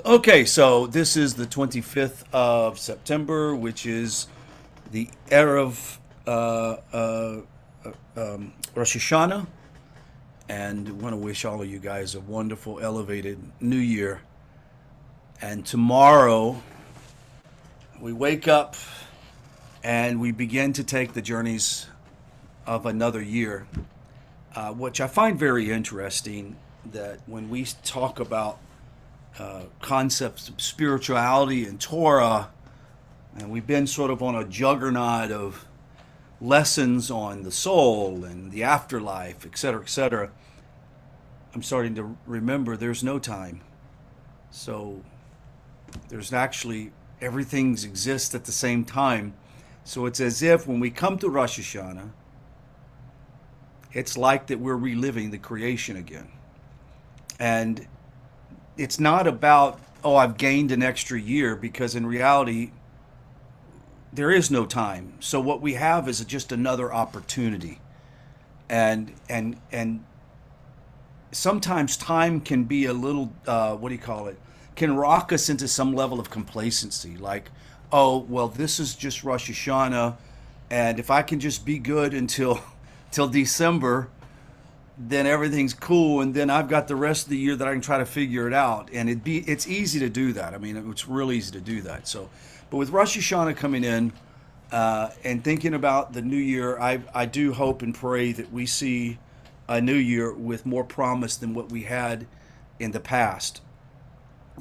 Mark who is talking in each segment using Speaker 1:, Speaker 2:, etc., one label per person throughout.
Speaker 1: Okay, so this is the 25th of September, which is the Erev Rosh Hashanah. And want to wish all of you guys a wonderful, elevated new year. And tomorrow, we wake up and we begin to take the journeys of another year, which I find very interesting that when we talk about concepts of spirituality and Torah, and we've been sort of on a juggernaut of lessons on the soul and the afterlife, et cetera, et cetera. I'm starting to remember there's no time. So there's actually everything exists at the same time. So it's as if when we come to Rosh Hashanah, it's like that we're reliving the creation again. And it's not about, oh, I've gained an extra year, because in reality, there is no time. So what we have is just another opportunity. And sometimes time can be a little what do you call it? Can rock us into some level of complacency. Like, oh well, this is just Rosh Hashanah, and if I can just be good until till December, then everything's cool, and then I've got the rest of the year that I can try to figure it out. And it's easy to do that. I mean, it's real easy to do that. So, but with Rosh Hashanah coming in, and thinking about the new year, I do hope and pray that we see a new year with more promise than what we had in the past.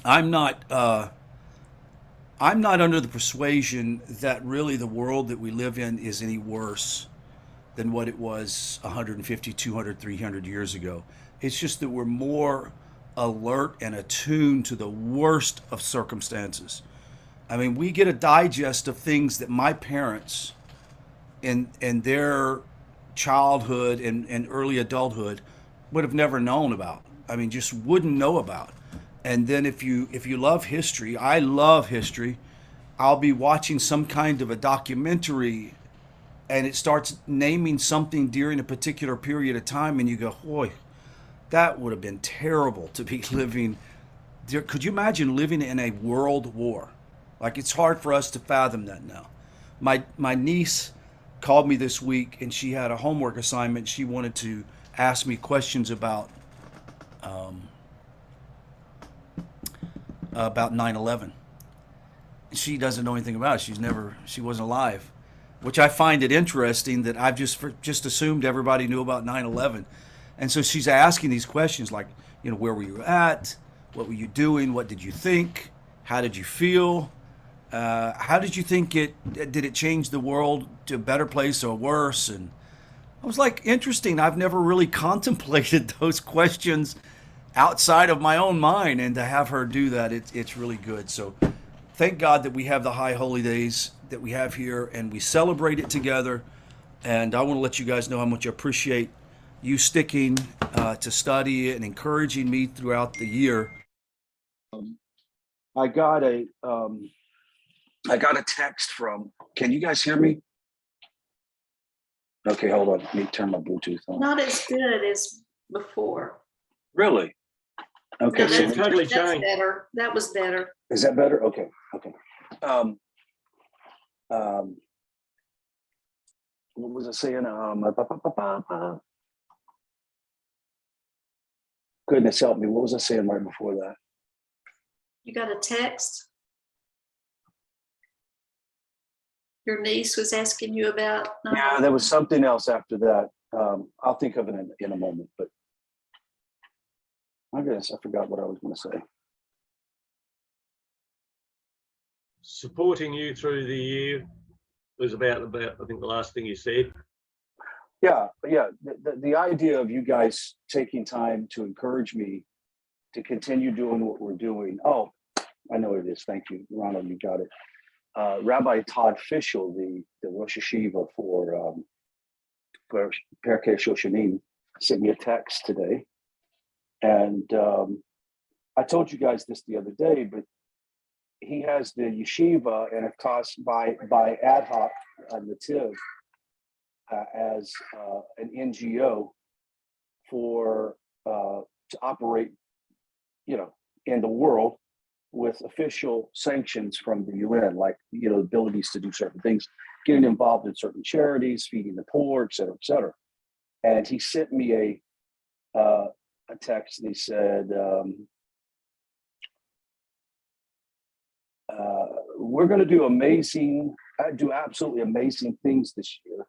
Speaker 1: I'm not I'm not under the persuasion that really the world that we live in is any worse than what it was 150, 200, 300 years ago. It's just that we're more alert and attuned to the worst of circumstances. I mean, we get a digest of things that my parents in their childhood and early adulthood would have never known about. I mean, just wouldn't know about. And then if you love history, I love history. I'll be watching some kind of a documentary, and it starts naming something during a particular period of time, and you go, boy, that would have been terrible to be living. Could you imagine living in a world war? Like, it's hard for us to fathom that now. My niece called me this week, and she had a homework assignment. She wanted to ask me questions about 9/11. She doesn't know anything about it. She wasn't alive, which I find it interesting that I've just assumed everybody knew about 9/11. And so she's asking these questions like, where were you at? What were you doing? What did you think? How did you feel? How did you think did it change the world to a better place or worse? And I was like, interesting. I've never really contemplated those questions outside of my own mind, and to have her do that, it's really good. So thank God that we have the high holy days that we have here, and we celebrate it together. And I want to let you guys know how much I appreciate you sticking to study and encouraging me throughout the year. I got a I got a text from. Can you guys hear me? Okay, hold on. Let me turn my Bluetooth on.
Speaker 2: Not as good as before.
Speaker 1: Really? Okay,
Speaker 2: No,
Speaker 1: so
Speaker 3: totally
Speaker 2: that's
Speaker 3: changed.
Speaker 2: better. That was better.
Speaker 1: is that better? Okay, okay. Um, what was I saying? Goodness help me. What was I saying right before that?
Speaker 2: You got a text? Your niece was asking you about.
Speaker 1: Yeah, there was something else after that. I'll think of it in a moment. But my goodness, I forgot what I was going to say.
Speaker 3: Supporting you through the year was about I think the last thing you said.
Speaker 1: Yeah. The idea of you guys taking time to encourage me to continue doing what we're doing. Oh, I know what it is. Thank you, Ronald. You got it. Rabbi Todd Fischel, the Rosh Hashiva for Perkei Shoshanim, sent me a text today, and I told you guys this the other day, but he has the yeshiva, and it's taught by ad hoc Nativ as an NGO for to operate, in the world
Speaker 4: with official sanctions from the UN, like, abilities to do certain things, getting involved in certain charities, feeding the poor, et cetera, et cetera. And he sent me a text, and he said, we're going to do absolutely amazing things this year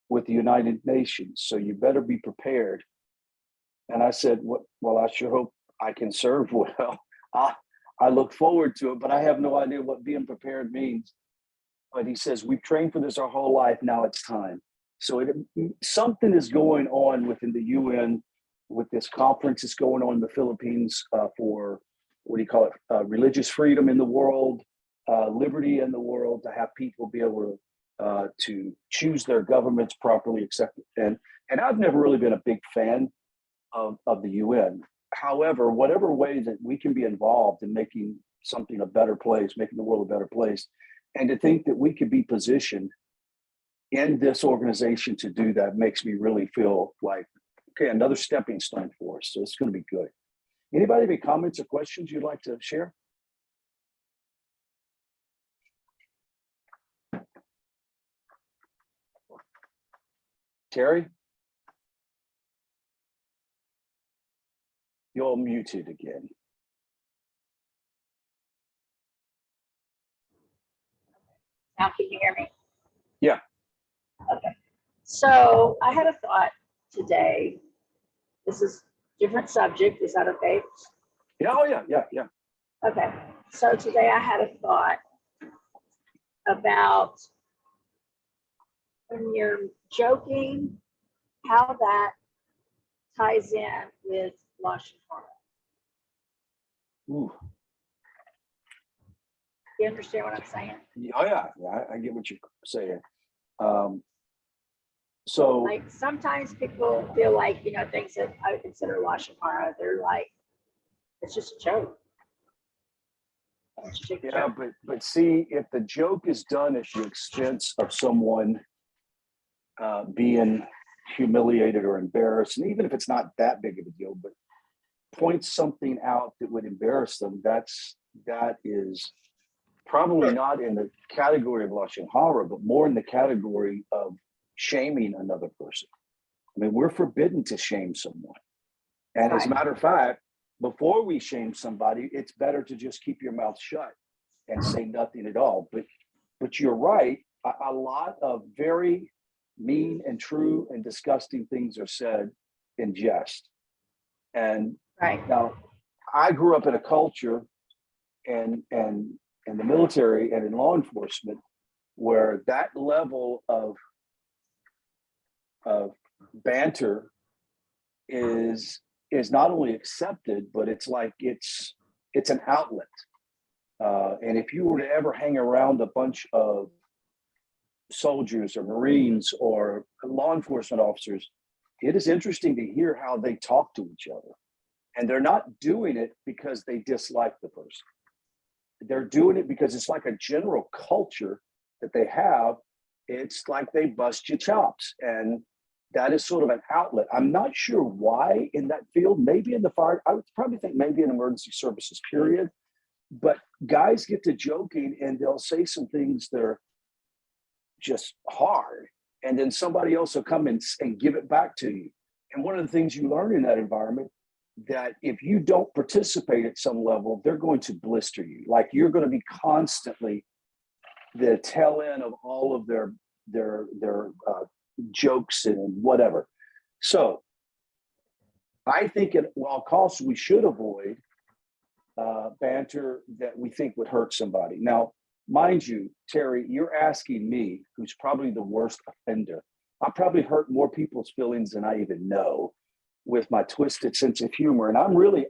Speaker 4: with the United Nations. So you better be prepared. And I said, well, I sure hope I can serve well. I look forward to it, but I have no idea what being prepared means. But he says, we've trained for this our whole life. Now it's time. So something is going on within the UN with this conference that's going on in the Philippines for, religious freedom in the world, liberty in the world, to have people be able to choose their governments properly, and I've never really been a big fan of the UN. However, whatever way that we can be involved in making something a better place, making the world a better place, and to think that we could be positioned in this organization to do that makes me really feel like, okay, another stepping stone for us. So it's going to be good. Anybody have any comments or questions you'd like to share? Terry? You're muted again.
Speaker 5: Now can you hear me?
Speaker 4: Yeah.
Speaker 5: Okay. So I had a thought today. This is a different subject. Is that okay?
Speaker 4: Yeah. Oh, yeah.
Speaker 5: Okay. So today I had a thought about when you're joking, how that ties in with Lashon Hara.
Speaker 4: Ooh.
Speaker 5: You understand what I'm saying?
Speaker 4: Oh, yeah. I get what you're saying. So,
Speaker 5: Like sometimes people feel like, things that I would consider Lashon Hara, they're like, it's just a joke. It's just a
Speaker 4: yeah,
Speaker 5: joke.
Speaker 4: but see, if the joke is done at the expense of someone being humiliated or embarrassed, and even if it's not that big of a deal, but points something out that would embarrass them, that is probably not in the category of Lashon Hara, but more in the category of shaming another person. I mean, we're forbidden to shame someone. And as a matter of fact, before we shame somebody, it's better to just keep your mouth shut and say nothing at all. But you're right. A lot of very mean and true and disgusting things are said in jest. And now, I grew up in a culture and in the military and in law enforcement where that level of banter is not only accepted, but it's like it's an outlet. And if you were to ever hang around a bunch of soldiers or Marines or law enforcement officers, it is interesting to hear how they talk to each other. And they're not doing it because they dislike the person. They're doing it because it's like a general culture that they have. It's like they bust your chops. And that is sort of an outlet. I'm not sure why in that field, maybe in the fire, I would probably think maybe in emergency services, period. But guys get to joking and they'll say some things that are just hard. And then somebody else will come and give it back to you. And one of the things you learn in that environment, that if you don't participate at some level, they're going to blister you. Like you're going to be constantly the tail end of all of their jokes and whatever. So I think at all costs, we should avoid banter that we think would hurt somebody. Now, mind you, Terry, you're asking me, who's probably the worst offender. I probably hurt more people's feelings than I even know with my twisted sense of humor. And I'm really,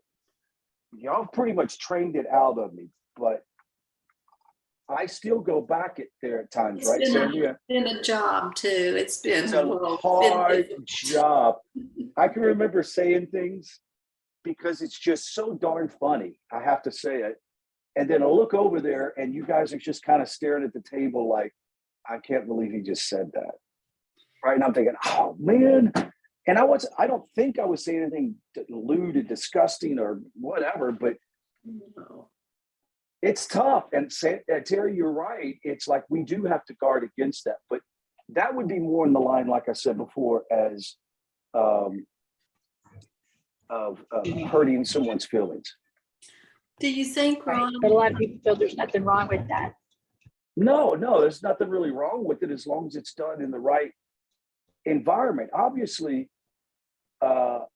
Speaker 4: y'all pretty much trained it out of me, but I still go back there at times, right, Sandy?
Speaker 2: It's been a job too. It's
Speaker 4: a hard job. I can remember saying things because it's just so darn funny. I have to say it. And then I look over there and you guys are just kind of staring at the table like, I can't believe he just said that. Right. And I'm thinking, oh man. And I don't think I was saying anything lewd and disgusting or whatever, but It's tough. And Terry, you're right. It's like we do have to guard against that. But that would be more in the line, like I said before, as of hurting someone's feelings.
Speaker 2: Do you think,
Speaker 5: Right.
Speaker 2: Ron?
Speaker 5: But a lot of people feel there's nothing wrong with that.
Speaker 4: No, there's nothing really wrong with it as long as it's done in the right environment. Obviously, my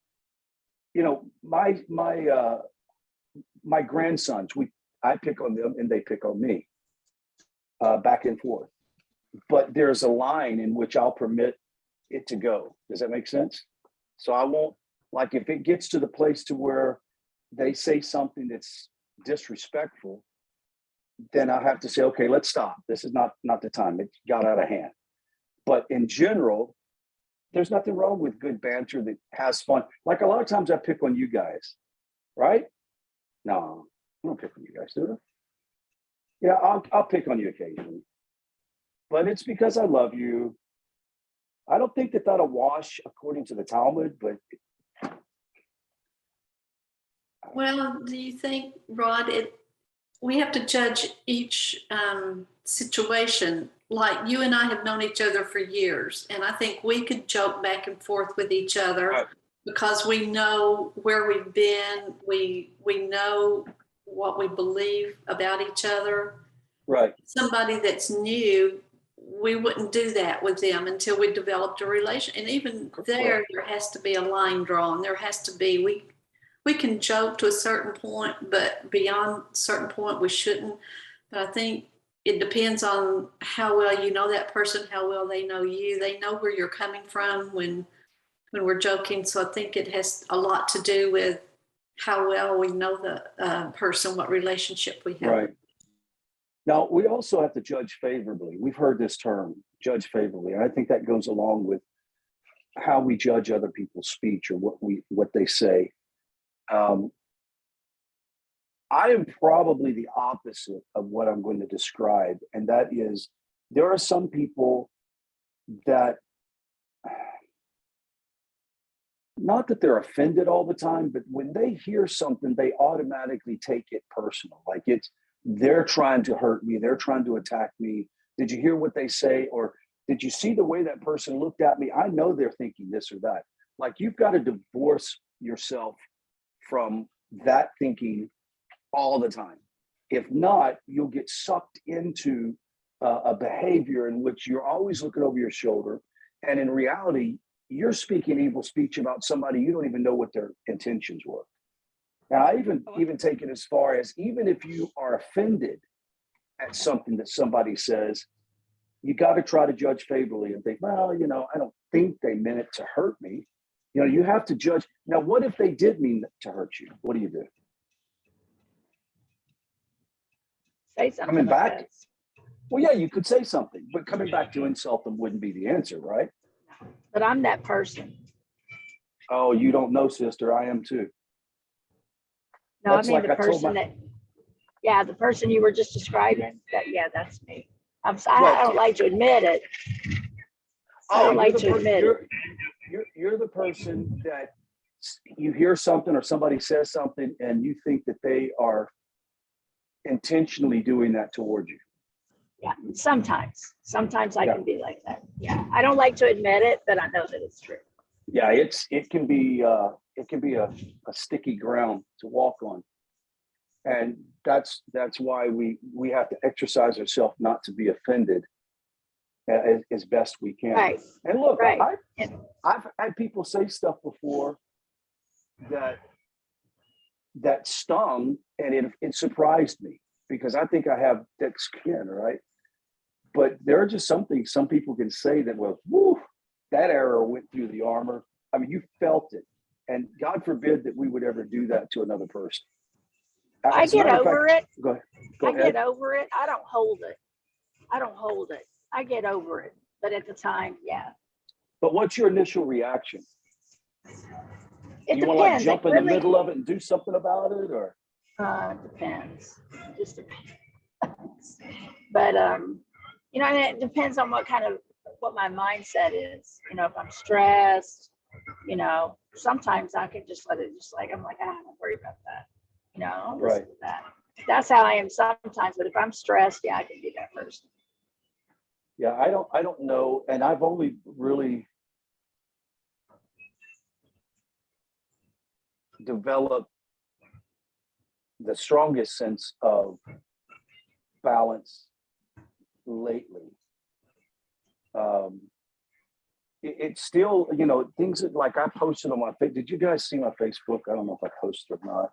Speaker 4: grandsons, I pick on them and they pick on me, back and forth. But there's a line in which I'll permit it to go. Does that make sense? So I won't, like, if it gets to the place to where they say something that's disrespectful, then I have to say, okay, let's stop. This is not the time. It got out of hand. But in general, there's nothing wrong with good banter that has fun. Like a lot of times I pick on you guys, right? No, I don't pick on you guys, do I? Yeah, I'll pick on you occasionally. But it's because I love you. I don't think that that'll wash according to the Talmud, but
Speaker 2: Well, do you think, Rod, we have to judge each situation? Like you and I have known each other for years, and I think we could joke back and forth with each other
Speaker 4: Right.
Speaker 2: because we know where we've been. We know what we believe about each other.
Speaker 4: right.
Speaker 2: Somebody that's new, we wouldn't do that with them until we developed a relation. And even there has to be a line drawn. There has to be, we can joke to a certain point, but beyond a certain point, we shouldn't. But I think it depends on how well you know that person, how well they know you. They know where you're coming from when we're joking. So I think it has a lot to do with how well we know the person, what relationship we have.
Speaker 4: Right. Now, we also have to judge favorably. We've heard this term, judge favorably. And I think that goes along with how we judge other people's speech or what they say. I am probably the opposite of what I'm going to describe. And that is, there are some people that, not that they're offended all the time, but when they hear something, they automatically take it personal. Like they're trying to hurt me. They're trying to attack me. Did you hear what they say? Or did you see the way that person looked at me? I know they're thinking this or that. Like, you've got to divorce yourself from that thinking all the time. If not, you'll get sucked into a behavior in which you're always looking over your shoulder. And in reality, you're speaking evil speech about somebody you don't even know what their intentions were. Now, I even take it as far as, even if you are offended at something that somebody says, you got to try to judge favorably and think, well, I don't think they meant it to hurt me. You have to judge. Now, what if they did mean to hurt you? What do you do?
Speaker 5: Say something.
Speaker 4: Coming back?
Speaker 5: Like this.
Speaker 4: Well, yeah, you could say something, but coming back to insult them wouldn't be the answer, right?
Speaker 5: But I'm that person.
Speaker 4: Oh, you don't know, sister. I am too.
Speaker 5: No,
Speaker 4: That's
Speaker 5: I mean
Speaker 4: like
Speaker 5: the
Speaker 4: I told
Speaker 5: person the person you were just describing. That's me. I don't like to admit it. I don't like to admit it.
Speaker 4: You're the person that you hear something or somebody says something and you think that they are intentionally doing that toward you.
Speaker 5: Yeah, sometimes I can be like that. Yeah, I don't like to admit it, but I know that it's true.
Speaker 4: Yeah, it can be a sticky ground to walk on, and that's why we have to exercise ourselves not to be offended as best we can.
Speaker 5: Right.
Speaker 4: And look,
Speaker 5: Right.
Speaker 4: I've had people say stuff before that stung, and it surprised me, because I think I have thick skin, right? But there are just some things some people can say that, well, whoo, that arrow went through the armor. I mean, you felt it. And God forbid that we would ever do that to another person.
Speaker 5: I get over it.
Speaker 4: Go ahead.
Speaker 5: I get over it. I don't hold it. I get over it. But at the time, yeah.
Speaker 4: But what's your initial reaction?
Speaker 5: It
Speaker 4: You want to like
Speaker 5: depends.
Speaker 4: jump in the middle of it and do something about it, or?
Speaker 5: Depends. It just depends. But and it depends on what my mindset is. If I'm stressed, sometimes I can just let it I'm like, I don't worry about that. I don't listen to that. That's how I am sometimes. But if I'm stressed, yeah, I can do that first.
Speaker 4: Yeah, I don't know. And I've only really developed the strongest sense of balance lately. It's still, you know, things that, like I posted on my Facebook. Did you guys see my Facebook? I don't know if I posted or not.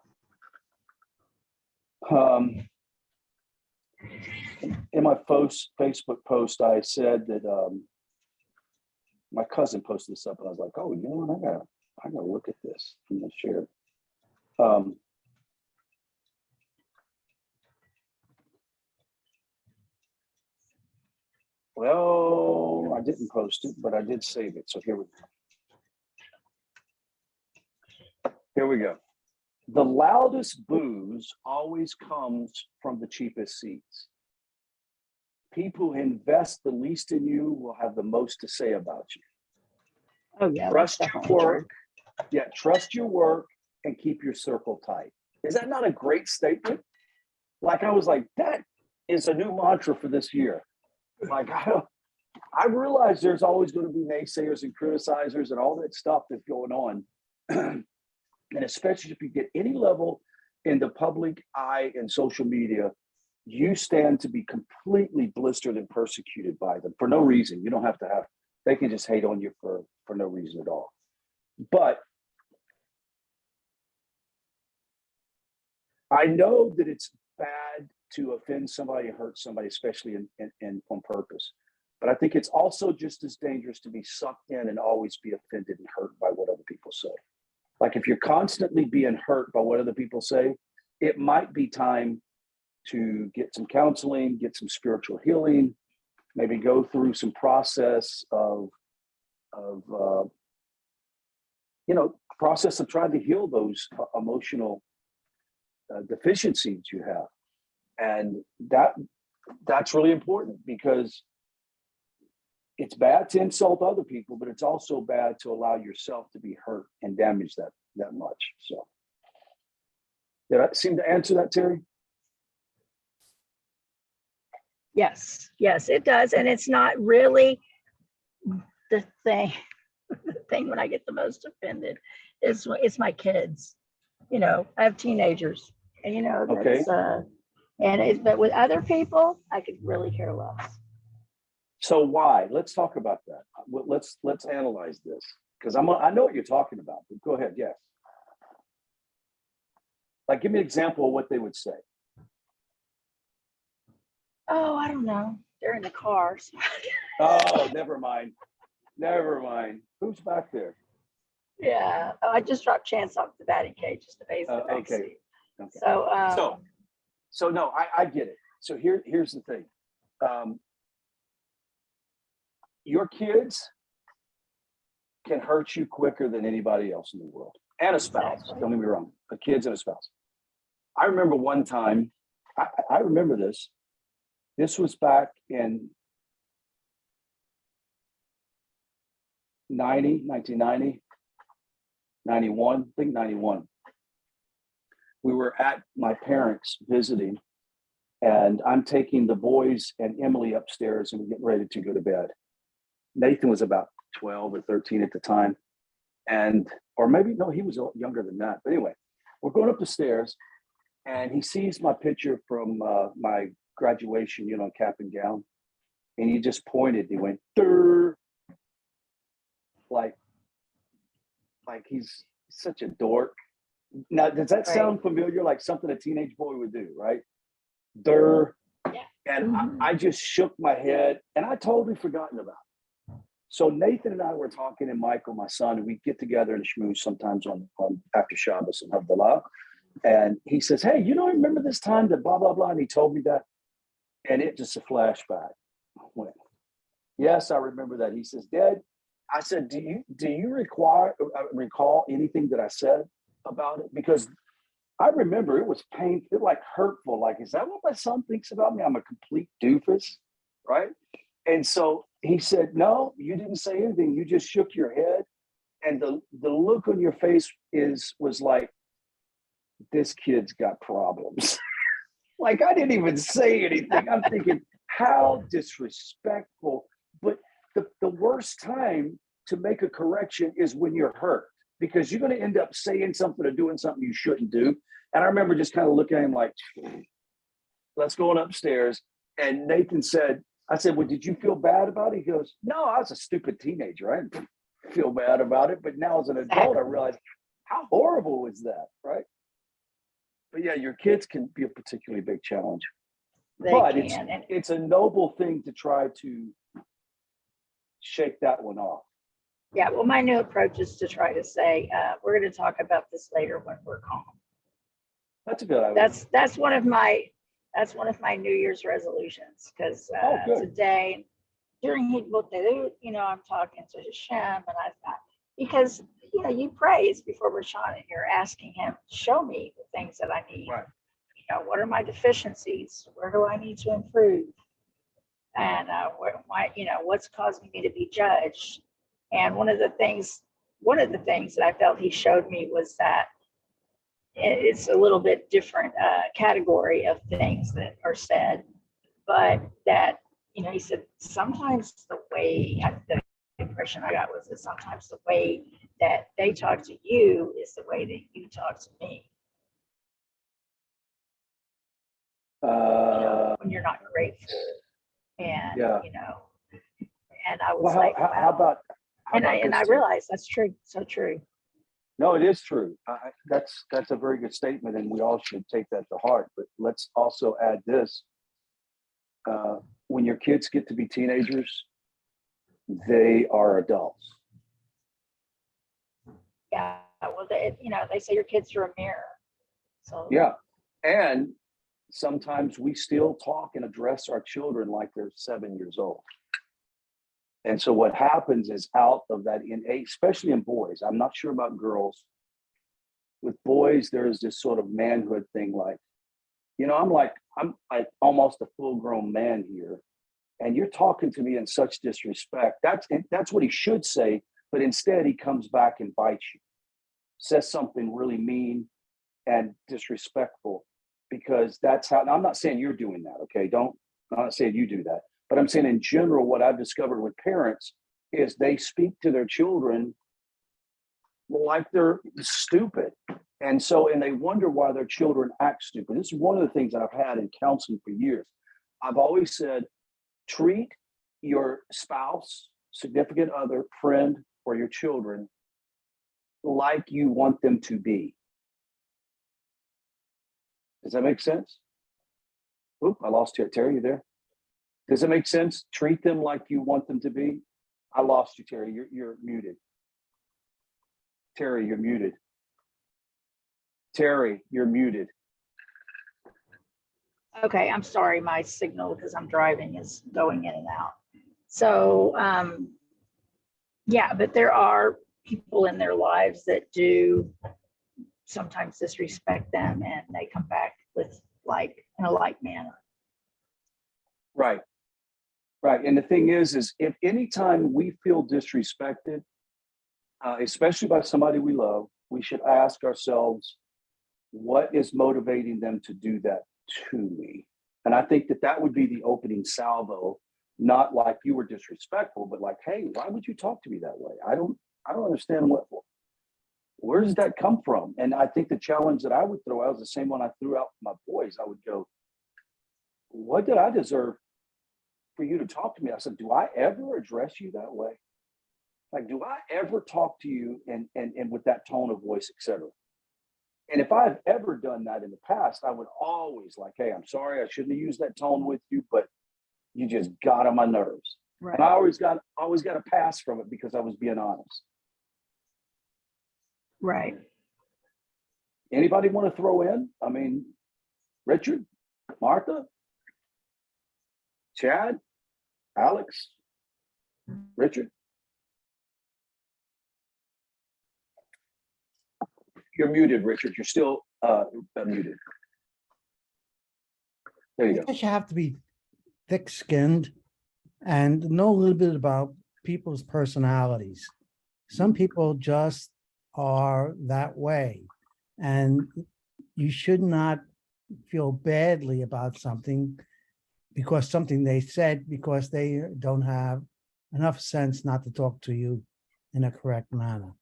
Speaker 4: In my Facebook post, I said that my cousin posted this up, and I was like, "Oh, you know what? I gotta look at this. I'm gonna share it." Well, I didn't post it, but I did save it. So here we go. Here we go. The loudest boos always comes from the cheapest seats. People who invest the least in you will have the most to say about you.
Speaker 5: Oh yeah,
Speaker 4: Trust
Speaker 5: that's
Speaker 4: your
Speaker 5: definitely true.
Speaker 4: work. Yeah, trust your work and keep your circle tight. Is that not a great statement? Like, I was like, that is a new mantra for this year. Like, I realize there's always going to be naysayers and criticizers and all that stuff that's going on. And especially if you get any level in the public eye and social media, you stand to be completely blistered and persecuted by them for no reason. You don't have to have, they can just hate on you for no reason at all. But I know that it's bad to offend somebody, hurt somebody, especially in on purpose. But I think it's also just as dangerous to be sucked in and always be offended and hurt by what other people say. Like, if you're constantly being hurt by what other people say, it might be time to get some counseling, get some spiritual healing, maybe go through some process of process of trying to heal those emotional deficiencies you have. And that's really important, because it's bad to insult other people, but it's also bad to allow yourself to be hurt and damaged that much. So, did I seem to answer that, Terry?
Speaker 5: Yes, it does. And it's not really the thing. The thing when I get the most offended is it's my kids. You know, I have teenagers, and you know, that's but with other people, I could really care less.
Speaker 4: So why? Let's talk about that. Let's analyze this, because I know what you're talking about. But go ahead. Yes. Like, give me an example of what they would say.
Speaker 5: Oh, I don't know. They're in the car. So.
Speaker 4: Oh, never mind. Who's back there?
Speaker 5: Yeah. Oh, I just dropped Chance off the batting cage just to face the back seat.
Speaker 4: Okay.
Speaker 5: So,
Speaker 4: no, I get it. So here's the thing. Your kids can hurt you quicker than anybody else in the world, and a spouse.
Speaker 5: Exactly.
Speaker 4: Don't get me wrong, a kids and a spouse. I remember one time, I remember this. This was back in 1990, 91, I think 91. We were at my parents visiting, and I'm taking the boys and Emily upstairs, and we're getting ready to go to bed. Nathan was about 12 or 13 at the time. Or maybe, no, he was younger than that. But anyway, we're going up the stairs, and he sees my picture from my graduation, cap and gown. And he just pointed, he went, "Durr." Like he's such a dork. Now, does that sound familiar? Like something a teenage boy would do, right? Durr.
Speaker 5: Yeah.
Speaker 4: And I just shook my head, and I totally forgotten about it. So Nathan and I were talking, and Michael, my son, and we get together and schmooze sometimes on after Shabbos and Havdalah. And he says, "Hey, you don't remember this time that blah, blah, blah?" And he told me that. And it just a flashback. I went, "Yes, I remember that." He says, "Dad," I said, do you recall anything that I said about it? Because I remember it was painful, like hurtful. Like, is that what my son thinks about me? I'm a complete doofus, right? And so he said, "No, you didn't say anything. You just shook your head." And the look on your face was like, this kid's got problems. Like I didn't even say anything. I'm thinking, how disrespectful. But the worst time to make a correction is when you're hurt, because you're going to end up saying something or doing something you shouldn't do. And I remember just kind of looking at him like, let's go on upstairs. And Nathan said, I said, well, did you feel bad about it? He goes, no, I was a stupid teenager. I didn't feel bad about it. But now as an adult, I realized how horrible was that, right? But yeah, your kids can be a particularly big challenge.
Speaker 5: They
Speaker 4: But
Speaker 5: can. And
Speaker 4: it's a noble thing to try to shake that one off.
Speaker 5: yeah, well, my new approach is to try to say, we're going to talk about this later when we're calm.
Speaker 4: That's a good idea.
Speaker 5: That's one of my New Year's resolutions, because
Speaker 4: good.
Speaker 5: today during Hikmut, I'm talking to Hashem, and I thought, because you praise before Rosh Hashanah, and you're asking him to show me the things that I need.
Speaker 4: Right.
Speaker 5: What are my deficiencies? Where do I need to improve? And what's causing me to be judged? And one of the things that I felt he showed me was that it's a little bit different category of things that are said, but that, he said sometimes the impression I got was that sometimes the way that they talk to you is the way that you talk to me. When you're not grateful, and
Speaker 4: Yeah.
Speaker 5: and I was
Speaker 4: Well,
Speaker 5: like,
Speaker 4: how about
Speaker 5: I realized that's true, so true.
Speaker 4: No, it is true. That's a very good statement, and we all should take that to heart. But let's also add this: when your kids get to be teenagers, they are adults.
Speaker 5: Yeah, well, they say your kids are a mirror. So
Speaker 4: Yeah, and sometimes we still talk and address our children like they're 7 years old. And so what happens is, out of that innate, especially in boys, I'm not sure about girls. With boys, there's this sort of manhood thing, like, I'm like almost a full-grown man here, and you're talking to me in such disrespect. That's what he should say, but instead he comes back and bites you, says something really mean and disrespectful, because that's how. I'm not saying you're doing that, okay? I'm not saying you do that. But I'm saying in general, what I've discovered with parents is they speak to their children like they're stupid. And they wonder why their children act stupid. This is one of the things that I've had in counseling for years. I've always said, treat your spouse, significant other, friend, or your children like you want them to be. Does that make sense? Oop, I lost you. Terry, you there? Does it make sense? Treat them like you want them to be. I lost you, Terry. You're muted. Terry, you're muted. Terry, you're muted.
Speaker 5: Okay, I'm sorry, my signal, because I'm driving, is going in and out. So yeah, but there are people in their lives that do sometimes disrespect them, and they come back with in a like manner.
Speaker 4: Right. And the thing is if anytime we feel disrespected, especially by somebody we love, we should ask ourselves, what is motivating them to do that to me? And I think that would be the opening salvo, not like you were disrespectful, but like, hey, why would you talk to me that way? I don't understand where does that come from? And I think the challenge that I would throw out is the same one I threw out for my boys. I would go, what did I deserve for you to talk to me? I said, do I ever address you that way? Like, do I ever talk to you and with that tone of voice, etc.? And if I've ever done that in the past, I would always like, hey, I'm sorry, I shouldn't have used that tone with you, but you just got on my nerves. Right. And I always got a pass from it because I was being honest.
Speaker 5: Right.
Speaker 4: Anybody want to throw in? I mean, Richard, Martha, Chad, Alex, Richard. You're muted, Richard. You're still muted. There you go.
Speaker 6: I guess you have to be thick-skinned and know a little bit about people's personalities. Some people just are that way, and you should not feel badly about something because something they said, because they don't have enough sense not to talk to you in a correct manner.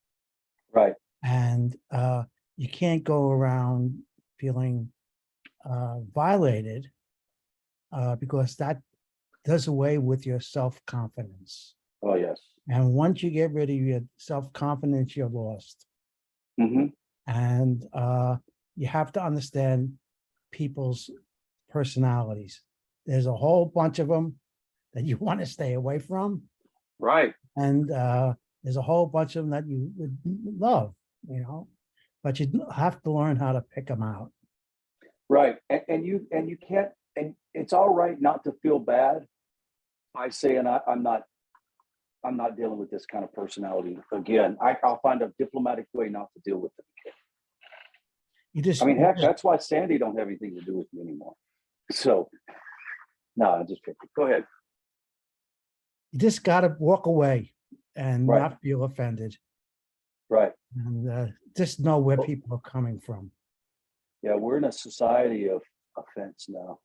Speaker 4: Right.
Speaker 6: And you can't go around feeling violated because that does away with your self-confidence.
Speaker 4: Oh, yes.
Speaker 6: And once you get rid of your self-confidence, you're lost.
Speaker 4: Hmm.
Speaker 6: And you have to understand people's personalities. There's a whole bunch of them that you want to stay away from.
Speaker 4: Right.
Speaker 6: And there's a whole bunch of them that you would love, but you have to learn how to pick them out.
Speaker 4: Right. And you can't, and it's all right not to feel bad by saying I'm not dealing with this kind of personality again. I'll find a diplomatic way not to deal with it again.
Speaker 6: You just,
Speaker 4: I mean, heck, that's why Sandy don't have anything to do with me anymore. So, no, I just picked it. Go ahead.
Speaker 6: you just got to walk away and
Speaker 4: Right.
Speaker 6: not feel offended,
Speaker 4: Right.
Speaker 6: and just know where
Speaker 4: Well-
Speaker 6: people are coming from.
Speaker 4: Yeah, we're in a society of offense now.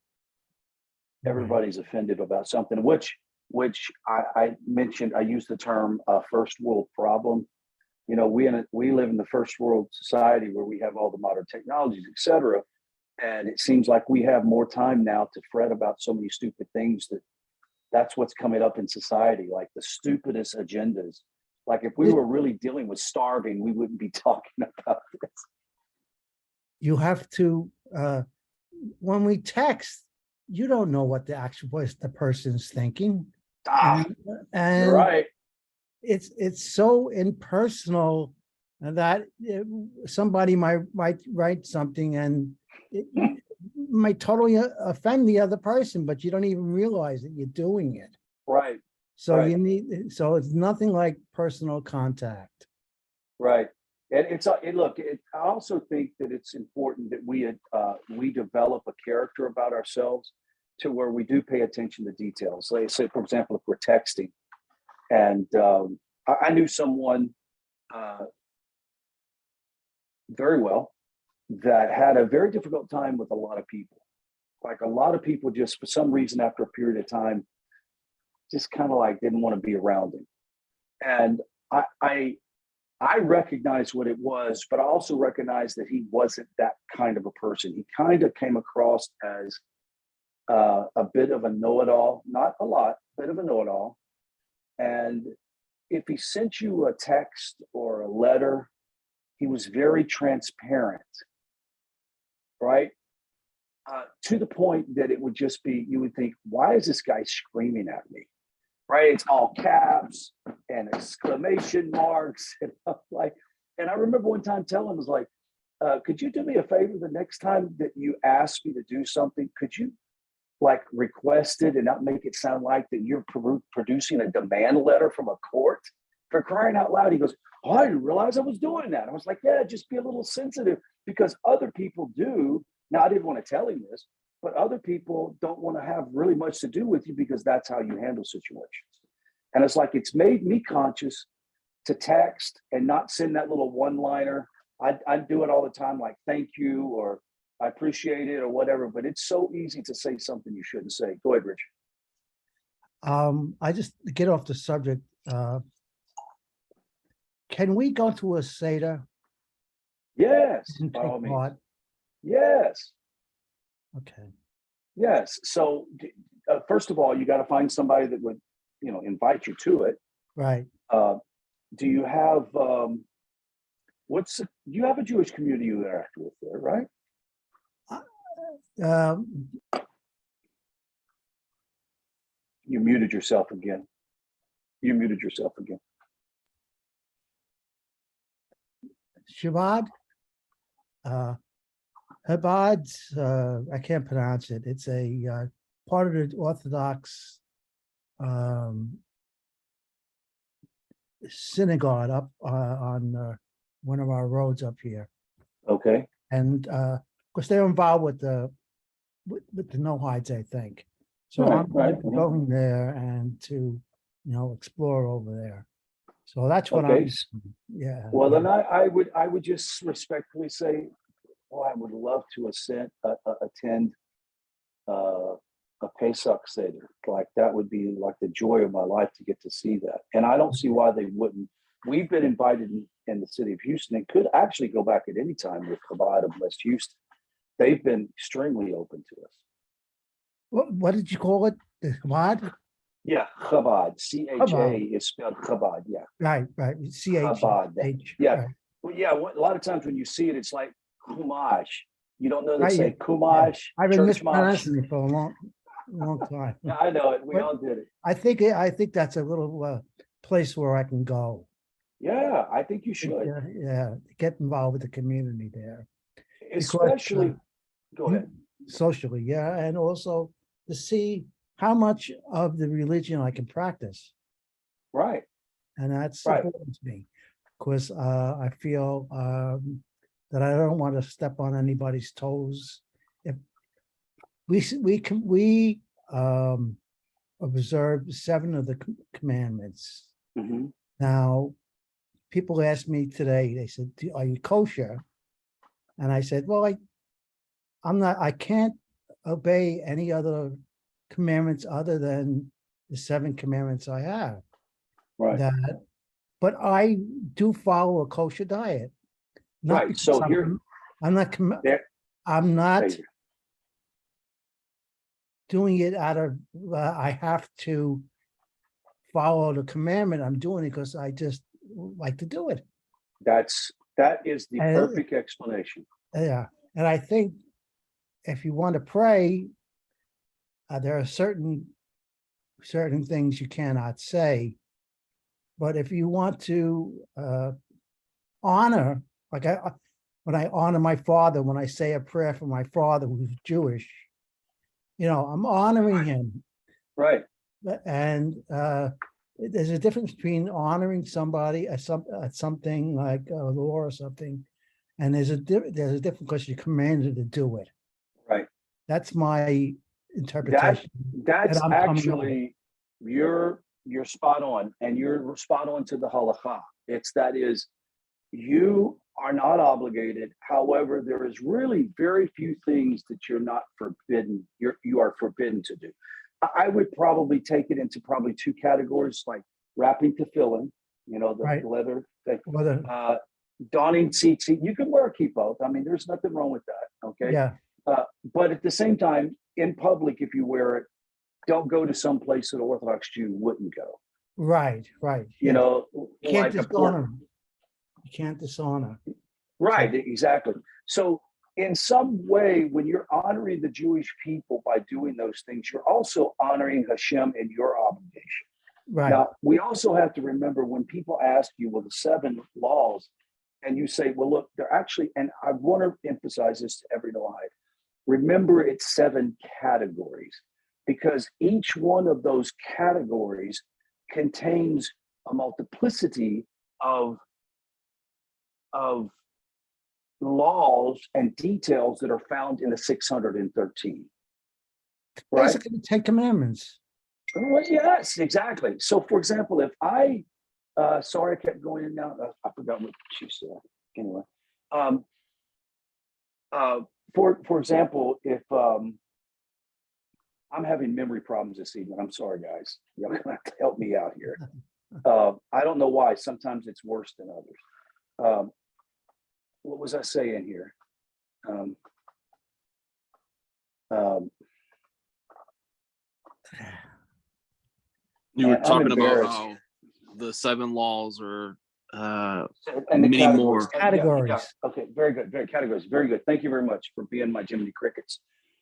Speaker 4: Everybody's offended about something, which I mentioned. I used the term first world problem. We live in the first world society where we have all the modern technologies, et cetera. And it seems like we have more time now to fret about so many stupid things that's what's coming up in society, like the stupidest agendas. Like if we were really dealing with starving, we wouldn't be talking about this.
Speaker 6: You have to, when we text, you don't know what the person's thinking.
Speaker 4: Ah,
Speaker 6: And
Speaker 4: you're right.
Speaker 6: it's so impersonal that somebody might write something and it might totally offend the other person, but you don't even realize that you're doing it.
Speaker 4: Right.
Speaker 6: So
Speaker 4: Right.
Speaker 6: so it's nothing like personal contact.
Speaker 4: Right. And I also think that it's important that we develop a character about ourselves to where we do pay attention to details. Like say, for example, if we're texting, and I knew someone very well that had a very difficult time with a lot of people. Like a lot of people just for some reason after a period of time just kind of like didn't want to be around him. And I recognized what it was, but I also recognized that he wasn't that kind of a person. He kind of came across as a bit of a know-it-all, not a lot, bit of a know-it-all. And if he sent you a text or a letter, he was very transparent, right? To the point that it would just be, you would think, why is this guy screaming at me? Right? It's all caps and exclamation marks. And I remember one time telling him, I was like, could you do me a favor the next time that you ask me to do something? Could you like request it and not make it sound like that you're producing a demand letter from a court? For crying out loud. He goes, oh, I didn't realize I was doing that. I was like, yeah, just be a little sensitive because other people do. Now, I didn't want to tell him this, but other people don't want to have really much to do with you because that's how you handle situations. And it's like, it's made me conscious to text and not send that little one-liner. I do it all the time, like, thank you, or I appreciate it, or whatever, but it's so easy to say something you shouldn't say. Go ahead, Richard.
Speaker 6: I just get off the subject. Can we go to a Seder
Speaker 4: Yes,
Speaker 6: and
Speaker 4: by
Speaker 6: take
Speaker 4: all means.
Speaker 6: part?
Speaker 4: Yes.
Speaker 6: Okay.
Speaker 4: Yes. So first of all, you got to find somebody that would, invite you to it.
Speaker 6: Right.
Speaker 4: Do you have you have a Jewish community you interact with there, right? You muted yourself again.
Speaker 6: Shabbat, Chabad, I can't pronounce it. It's a part of the Orthodox synagogue up on one of our roads up here.
Speaker 4: Okay.
Speaker 6: And of course, they're involved with the no-hides, I think. So
Speaker 4: Right,
Speaker 6: I'm
Speaker 4: right, mhm.
Speaker 6: going there and to, explore over there. So that's what
Speaker 4: Okay.
Speaker 6: yeah.
Speaker 4: Well, then I would just respectfully say, oh, I would love to attend a Pesach Seder. Like that would be like the joy of my life to get to see that. And I don't see why they wouldn't. We've been invited in the city of Houston and could actually go back at any time with Chabad of West Houston. They've been extremely open to us.
Speaker 6: What did you call it? The Chabad?
Speaker 4: Yeah, Chabad. CHA
Speaker 6: Chabad.
Speaker 4: is spelled Chabad. Yeah,
Speaker 6: Right.
Speaker 4: Chabad.
Speaker 6: CH.
Speaker 4: Yeah.
Speaker 6: Right.
Speaker 4: Well, yeah. A lot of times when you see it, it's like Chumash. You don't know they
Speaker 6: Right,
Speaker 4: say
Speaker 6: yeah.
Speaker 4: Chumash,
Speaker 6: I've been
Speaker 4: church mosh.
Speaker 6: mispronouncing it for a long time.
Speaker 4: Yeah, I know it. We
Speaker 6: But-
Speaker 4: all did it.
Speaker 6: I think that's a little place where I can go.
Speaker 4: Yeah, I think you should.
Speaker 6: Yeah, get involved with the community there.
Speaker 4: Especially, go ahead.
Speaker 6: Socially, yeah, and also to see how much of the religion I can practice.
Speaker 4: Right.
Speaker 6: And that's
Speaker 4: Right.
Speaker 6: important to me, because I feel that I don't want to step on anybody's toes. If we observe 7 of the commandments.
Speaker 4: Mhm.
Speaker 6: Now, people asked me today, they said, are you kosher? And I said, well, I'm not, I can't obey any other commandments other than the 7 commandments I have.
Speaker 4: Right.
Speaker 6: But I do follow a kosher diet. Not
Speaker 4: Right,
Speaker 6: because
Speaker 4: so here-
Speaker 6: I'm not,
Speaker 4: There-
Speaker 6: I'm not
Speaker 4: Thank you.
Speaker 6: doing it out of, I have to follow the commandment. I'm doing it because I just like to do it.
Speaker 4: That is the
Speaker 6: And-
Speaker 4: perfect explanation.
Speaker 6: Yeah, and I think if you want to pray, there are certain things you cannot say. But if you want to honor, like when I honor my father, when I say a prayer for my father who's Jewish, I'm honoring him.
Speaker 4: Right.
Speaker 6: And there's a difference between honoring somebody at something like a law or something, and there's a difference because you're commanded to do it.
Speaker 4: Right.
Speaker 6: That's my interpretation.
Speaker 4: That's
Speaker 6: I'm coming up with.
Speaker 4: actually you're spot on, and you're spot on to the halakha. That is, you are not obligated. However, there is really very few things that you're not forbidden. You are forbidden to do. I would probably take it into probably 2 categories, like wrapping tefillin, the
Speaker 6: Right.
Speaker 4: leather thing.
Speaker 6: Whether,
Speaker 4: Donning tzitzit. You can wear a kippot. I mean, there's nothing wrong with that. Okay.
Speaker 6: yeah,
Speaker 4: But at the same time, in public, if you wear it, don't go to some place that an Orthodox Jew wouldn't go.
Speaker 6: right.
Speaker 4: You
Speaker 6: yeah.
Speaker 4: know,
Speaker 6: You can't
Speaker 4: like a
Speaker 6: dishonor. You can't dishonor.
Speaker 4: Right, exactly. So in some way, when you're honoring the Jewish people by doing those things, you're also honoring Hashem and your obligation.
Speaker 6: Right.
Speaker 4: Now, we also have to remember when people ask you, well, the 7 laws, and you say, well, look, they're actually, and I want to emphasize this to every Noahide, remember it's 7 categories, because each one of those categories contains a multiplicity of laws and details that are found in the 613. Right?
Speaker 6: Basically, the 10 Commandments.
Speaker 4: Well, yes, exactly. So, for example, if sorry, I kept going in now. I forgot what she said. Anyway, for example, if I'm having memory problems this evening, I'm sorry, guys. You're gonna have to help me out here. I don't know why. Sometimes it's worse than others. What was I saying here?
Speaker 7: You were
Speaker 4: I'm
Speaker 7: talking about
Speaker 4: embarrassed.
Speaker 7: how the 7 laws are
Speaker 4: And the
Speaker 7: many
Speaker 4: categories.
Speaker 7: more.
Speaker 6: Categories.
Speaker 4: Okay, very good. Very categories. Very good. Thank you very much for being my Jiminy Crickets.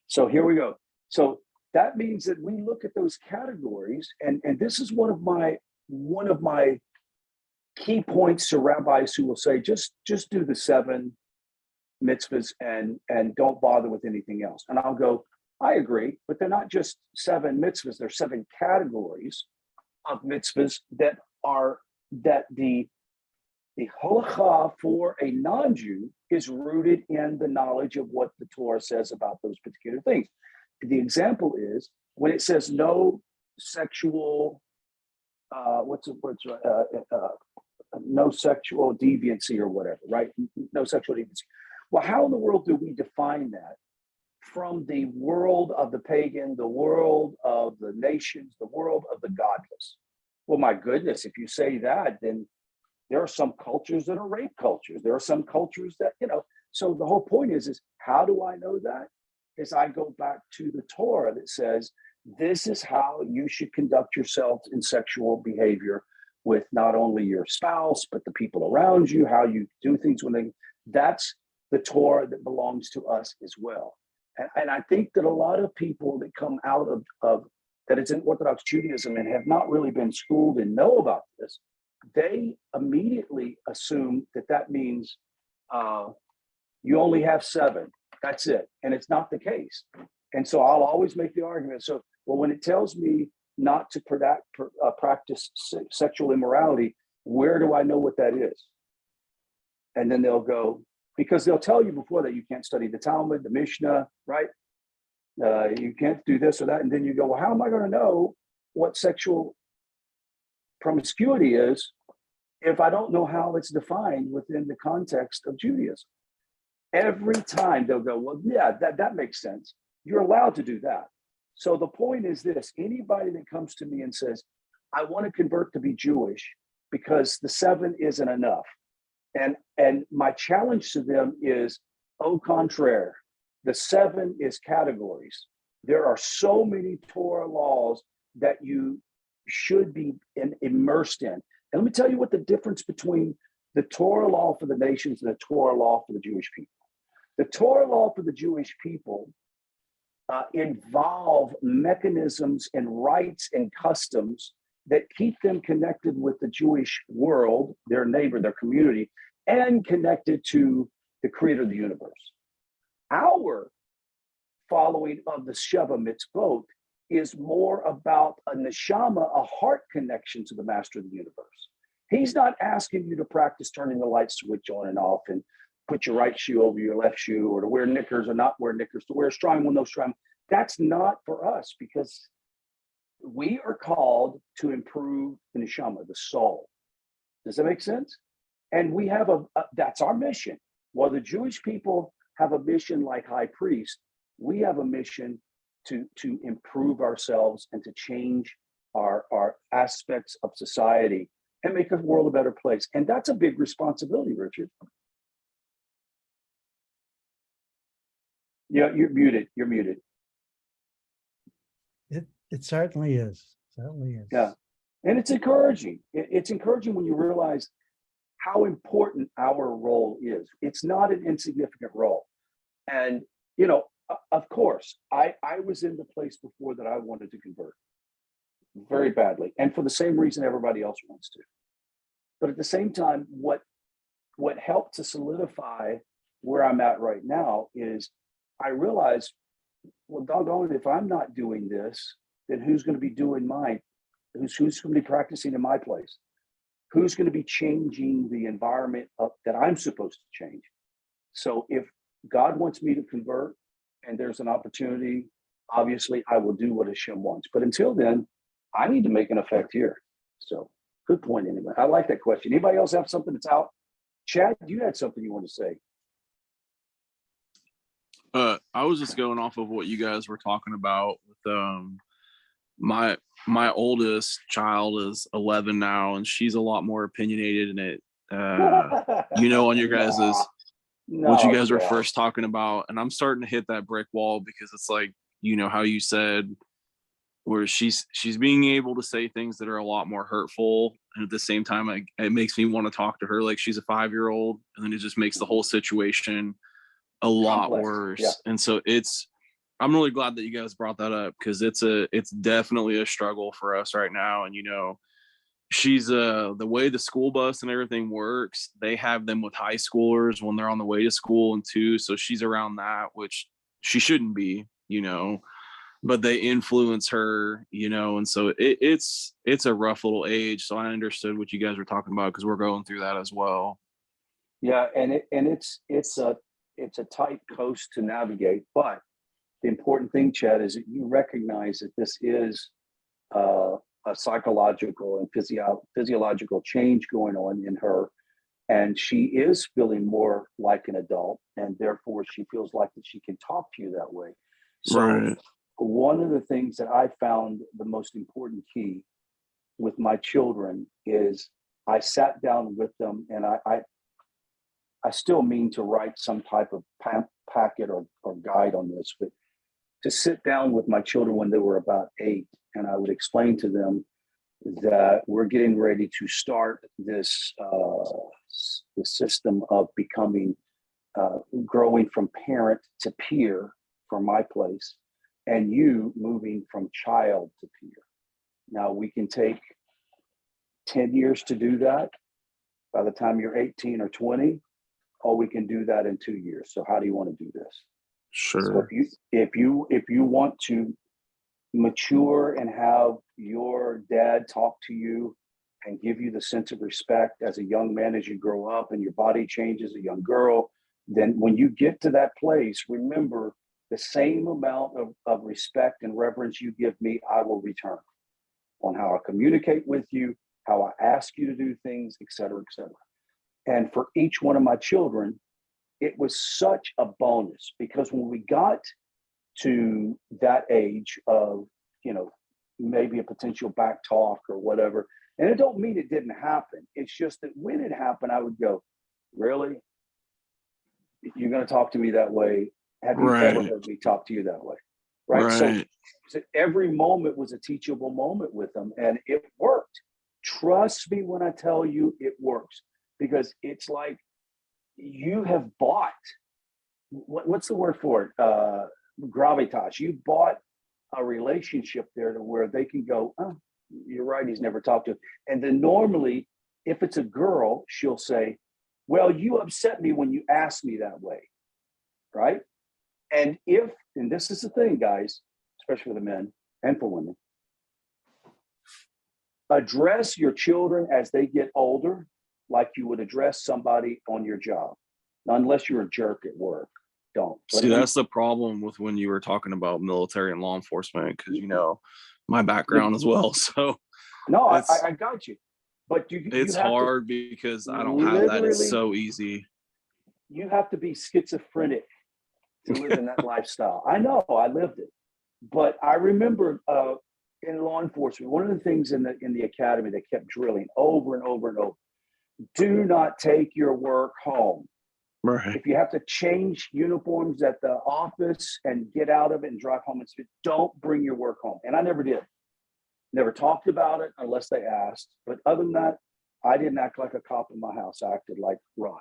Speaker 4: So here we go. So that means that we look at those categories, and this is one of my key points to rabbis who will say, just do the 7 mitzvahs and don't bother with anything else. And I'll go, I agree, but they're not just 7 mitzvahs, they're 7 categories of mitzvahs that the halacha for a non-Jew is rooted in the knowledge of what the Torah says about those particular things. The example is when it says no sexual, no sexual deviancy or whatever, right? No sexual deviancy. Well, how in the world do we define that from the world of the pagan, the world of the nations, the world of the godless? Well, my goodness, if you say that, then there are some cultures that are rape cultures. There are some cultures that, so the whole point is how do I know that? Is I go back to the Torah that says, this is how you should conduct yourself in sexual behavior with not only your spouse, but the people around you, how you do things that's the Torah that belongs to us as well. And I think that a lot of people that come out of that it's in Orthodox Judaism and have not really been schooled and know about this, they immediately assume that means you only have 7. That's it. And it's not the case. And so I'll always make the argument. So, well, when it tells me not to practice sexual immorality, where do I know what that is? And then they'll go, because they'll tell you before that you can't study the Talmud, the Mishnah, right? You can't do this or that. And then you go, well, how am I going to know what sexual promiscuity is if I don't know how it's defined within the context of Judaism? Every time they'll go, well, yeah, that makes sense. You're allowed to do that. So the point is this: anybody that comes to me and says, I want to convert to be Jewish because the 7 isn't enough. And my challenge to them is, au contraire, the 7 is categories. There are so many Torah laws that you should be immersed in. And let me tell you what the difference between the Torah law for the nations and the Torah law for the Jewish people. The Torah law for the Jewish people involve mechanisms and rights and customs that keep them connected with the Jewish world, their neighbor, their community, and connected to the creator of the universe. Our following of the Sheva Mitzvot is more about a neshama, a heart connection to the master of the universe. He's not asking you to practice turning the light switch on and off and put your right shoe over your left shoe, or to wear knickers or not wear knickers, to wear a strong one, no strong. That's not for us, because we are called to improve the neshama, the soul. Does that make sense? And we have that's our mission. While the Jewish people have a mission like high priest, we have a mission to improve ourselves and to change our aspects of society and make the world a better place. And that's a big responsibility, Richard. Yeah, you're muted. You're muted.
Speaker 6: It certainly is. Certainly is.
Speaker 4: Yeah. And it's encouraging. It's encouraging when you realize how important our role is. It's not an insignificant role. And, of course, I was in the place before that I wanted to convert very badly. And for the same reason everybody else wants to. But at the same time, what helped to solidify where I'm at right now is I realized, well, doggone it, if I'm not doing this, then who's going to be doing mine? Who's going to be practicing in my place? Who's going to be changing the environment that I'm supposed to change? So if God wants me to convert and there's an opportunity, obviously I will do what Hashem wants. But until then, I need to make an effect here. So good point anyway. I like that question. Anybody else have something that's out? Chad, you had something you want to say.
Speaker 7: I was just going off of what you guys were talking about with my oldest child is 11 now, and she's a lot more opinionated in it. On your guys's what you guys were first talking about, and I'm starting to hit that brick wall, because it's like, how you said, where she's being able to say things that are a lot more hurtful, and at the same time it makes me want to talk to her like she's a 5-year-old, and then it just makes the whole situation a lot worse. Yeah. And so I'm really glad that you guys brought that up, because it's definitely a struggle for us right now. And she's the way the school bus and everything works, they have them with high schoolers when they're on the way to school, and too, so she's around that, which she shouldn't be, but they influence her, and so it's a rough little age. So I understood what you guys were talking about, because we're going through that as well.
Speaker 4: Yeah, and it's a tight coast to navigate, but the important thing, Chad, is that you recognize that this is a psychological and physiological change going on in her, and she is feeling more like an adult, and therefore she feels like that she can talk to you that way. So
Speaker 7: Right.
Speaker 4: one of the things that I found the most important key with my children is I sat down with them, and I still mean to write some type of packet or guide on this, but to sit down with my children when they were about 8, and I would explain to them that we're getting ready to start this the system of becoming growing from parent to peer from my place, and you moving from child to peer. Now we can take 10 years to do that by the time you're 18 or 20, or we can do that in 2 years. So how do you want to do this? So
Speaker 7: Sure.
Speaker 4: if you want to mature and have your dad talk to you and give you the sense of respect as a young man as you grow up and your body changes, a young girl, then when you get to that place, remember the same amount of respect and reverence you give me, I will return on how I communicate with you, how I ask you to do things, et cetera, et cetera. And for each one of my children, it was such a bonus because when we got to that age of, maybe a potential back talk or whatever, and it don't mean it didn't happen. It's just that when it happened, I would go, really? You're going to talk to me that way? Have you ever
Speaker 7: Right.
Speaker 4: heard me talk to you that way? Right. So
Speaker 7: Right.
Speaker 4: every moment was a teachable moment with them, and it worked. Trust me when I tell you it works, because it's like you have bought, what's the word for it? Gravitas. You bought a relationship there to where they can go, oh, you're right, he's never talked to. And then normally, if it's a girl, she'll say, well, you upset me when you asked me that way. Right. And this is the thing, guys, especially for the men and for women, address your children as they get older like you would address somebody on your job. Now, unless you're a jerk at work, don't.
Speaker 7: See, that's the problem with when you were talking about military and law enforcement, because my background as well. So
Speaker 4: no, I got you. But
Speaker 7: it's
Speaker 4: have
Speaker 7: hard because I don't have that. It's so easy.
Speaker 4: You have to be schizophrenic to live in that lifestyle. I know, I lived it. But I remember in law enforcement, one of the things in the academy they kept drilling over and over and over: do not take your work home.
Speaker 7: Right.
Speaker 4: If you have to change uniforms at the office and get out of it and drive home and speak, don't bring your work home. And I never did. Never talked about it unless they asked. But other than that, I didn't act like a cop in my house. I acted like Rod.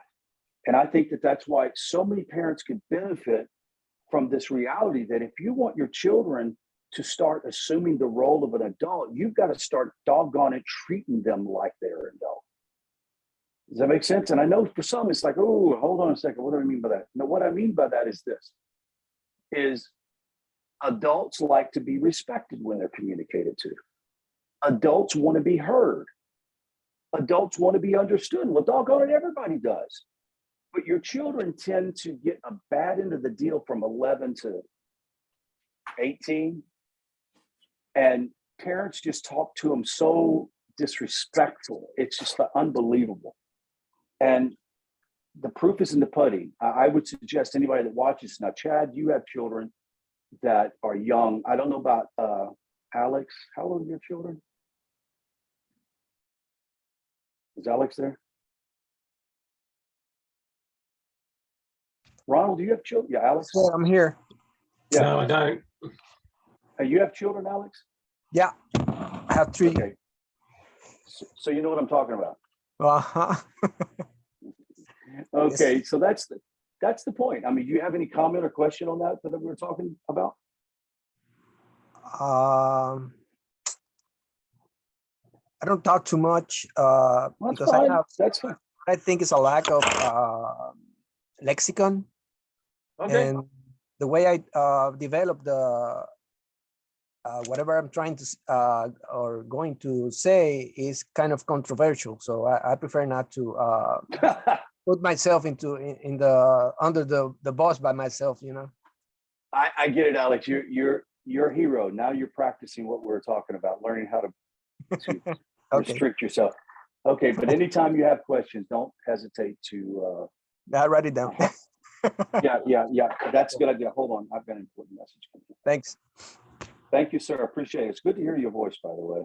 Speaker 4: And I think that's why so many parents could benefit from this reality that if you want your children to start assuming the role of an adult, you've got to start doggone it treating them like they're an adult. Does that make sense? And I know for some, it's like, oh, hold on a second. What do I mean by that? No, what I mean by that is this, is adults like to be respected when they're communicated to. Adults want to be heard. Adults want to be understood. Well, doggone it, everybody does. But your children tend to get a bad end of the deal from 11 to 18. And parents just talk to them so disrespectful. It's just unbelievable. And the proof is in the pudding. I would suggest anybody that watches now, Chad, you have children that are young. I don't know about Alex. How old are your children? Is Alex there? Ronald, do you have children? Yeah, Alex.
Speaker 8: Yeah, I'm here.
Speaker 4: Yeah.
Speaker 3: No, I don't.
Speaker 4: You have children, Alex?
Speaker 8: Yeah, I have 3.
Speaker 4: Okay. So you know what I'm talking about.
Speaker 8: Uh-huh.
Speaker 4: Okay,
Speaker 8: Yes.
Speaker 4: so that's the point. I mean, do you have any comment or question on that we were talking about?
Speaker 8: Um, I don't talk too much
Speaker 4: That's
Speaker 8: because
Speaker 4: fine. That's fine.
Speaker 8: I think it's a lack of lexicon,
Speaker 3: Okay.
Speaker 8: and the way I develop the whatever I'm trying to or going to say is kind of controversial. So I prefer not to put myself in the under the bus by myself.
Speaker 4: I get it, Alex. You're a hero. Now you're practicing what we're talking about, learning how to
Speaker 8: Okay.
Speaker 4: restrict yourself. Okay, but anytime you have questions, don't hesitate to,
Speaker 8: I write it down.
Speaker 4: yeah, that's a good idea. Hold on, I've got an important message.
Speaker 8: Thanks.
Speaker 4: Thank you, sir. I appreciate it. It's good to hear your voice, by the way.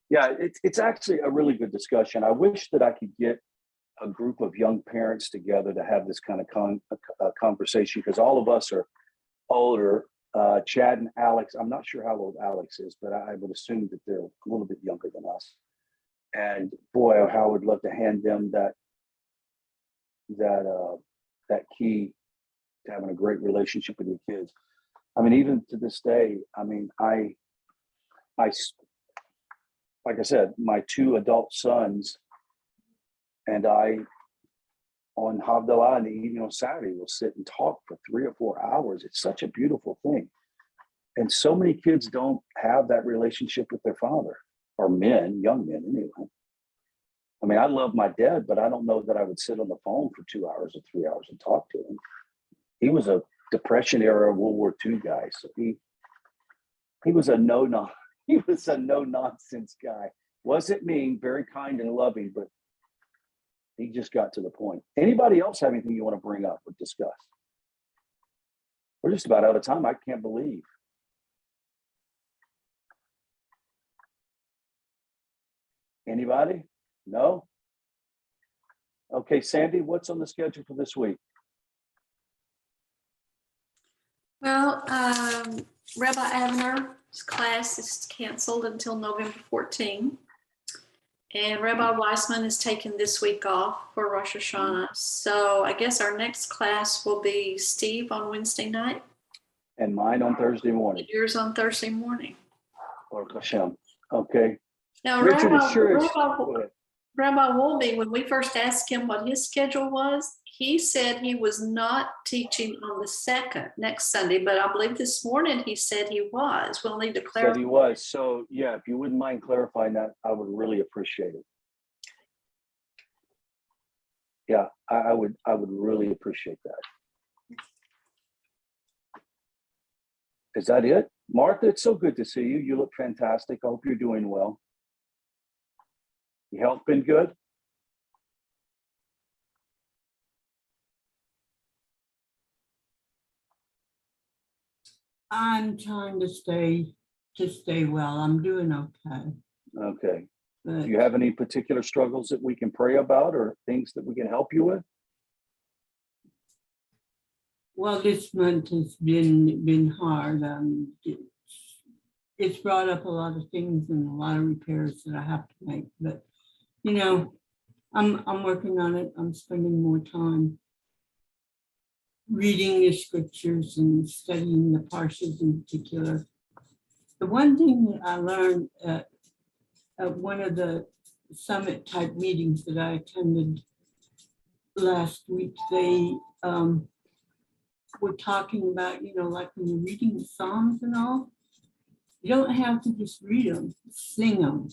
Speaker 4: Yeah, it's actually a really good discussion. I wish that I could get a group of young parents together to have this kind of conversation, because all of us are older. Chad and Alex, I'm not sure how old Alex is, but I would assume that they're a little bit younger than us. And boy, how I would love to hand them that key to having a great relationship with your kids. I mean, even to this day, I mean, I like I said, my 2 adult sons and I on Havdalah in the evening on Saturday will sit and talk for 3 or 4 hours. It's such a beautiful thing. And so many kids don't have that relationship with their father, or men, young men anyway. I mean, I love my dad, but I don't know that I would sit on the phone for 2 hours or 3 hours and talk to him. He was a Depression era World War II guy. So he was a no nonsense guy. Wasn't mean, very kind and loving, but he just got to the point. Anybody else have anything you want to bring up or discuss? We're just about out of time. I can't believe. Anybody? No? Okay, Sandy, what's on the schedule for this week?
Speaker 2: Well, Rabbi Avner's class is canceled until November 14. And Rabbi Weissman is taking this week off for Rosh Hashanah. So I guess our next class will be Steve on Wednesday night.
Speaker 4: And mine on Thursday morning.
Speaker 2: Yours on Thursday morning.
Speaker 4: Or Hashem. Okay.
Speaker 2: Now,
Speaker 4: Richard
Speaker 2: Rabbi,
Speaker 4: is sure.
Speaker 2: Rabbi Wolbe, when we first asked him what his schedule was, he said he was not teaching on the 2nd, next Sunday, but I believe this morning he said he was. We'll need to clarify.
Speaker 4: Said he was. So yeah, if you wouldn't mind clarifying that, I would really appreciate it. Yeah, I would really appreciate that. Is that it? Martha, it's so good to see you. You look fantastic. I hope you're doing well. Your health been good?
Speaker 9: I'm trying to stay well. I'm doing okay.
Speaker 4: Okay.
Speaker 9: But
Speaker 4: Do you have any particular struggles that we can pray about or things that we can help you with?
Speaker 9: well, this month has been hard. It's brought up a lot of things and a lot of repairs that I have to make. But you know, I'm working on it. I'm spending more time reading the scriptures and studying the parshas in particular. The one thing that I learned at one of the summit type meetings that I attended last week, they were talking about, like when you're reading the Psalms and all, you don't have to just read them, sing them.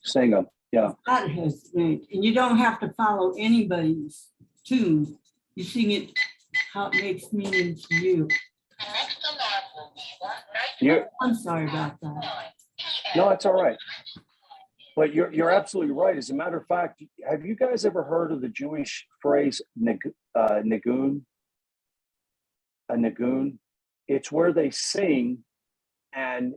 Speaker 4: Sing them, yeah.
Speaker 9: God has made, and you don't have to follow anybody's tune. You sing it how it makes meaning to you. I'm sorry about that.
Speaker 4: No, it's all right. But you're absolutely right. As a matter of fact, have you guys ever heard of the Jewish phrase nigun? A nigun? It's where they sing and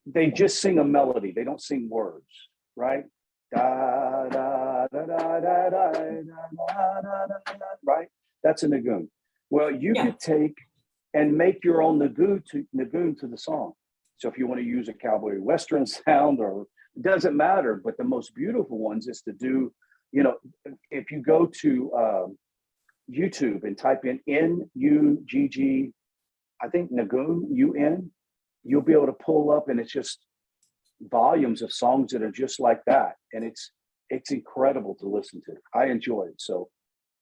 Speaker 4: they just sing a melody. They don't sing words, right? Da, da, da, da, da, da, da, da, da, right? That's a nigun. Well, you could take and make your own nigun to the song. So if you want to use a cowboy western sound, or it doesn't matter, but the most beautiful ones is to do, if you go to YouTube and type in N-U-G-G, I think Nagun, U-N, you'll be able to pull up, and it's just volumes of songs that are just like that. And it's incredible to listen to. I enjoy it. So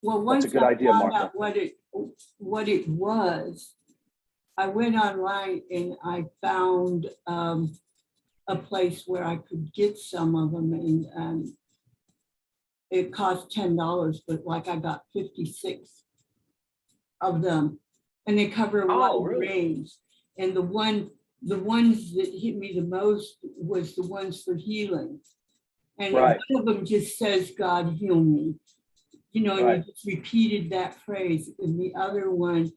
Speaker 9: once
Speaker 4: that's a good
Speaker 9: I
Speaker 4: idea,
Speaker 9: found
Speaker 4: Martha.
Speaker 9: out what it was, I went online and I found a place where I could get some of them, and it costs $10, but like I got 56 of them, and they cover a
Speaker 4: Oh,
Speaker 9: wide
Speaker 4: really?
Speaker 9: range. And the ones that hit me the most was the ones for healing. And
Speaker 4: Right.
Speaker 9: one of them just says, "God heal me," you know, and
Speaker 4: Right.
Speaker 9: you just repeated that phrase. And the other one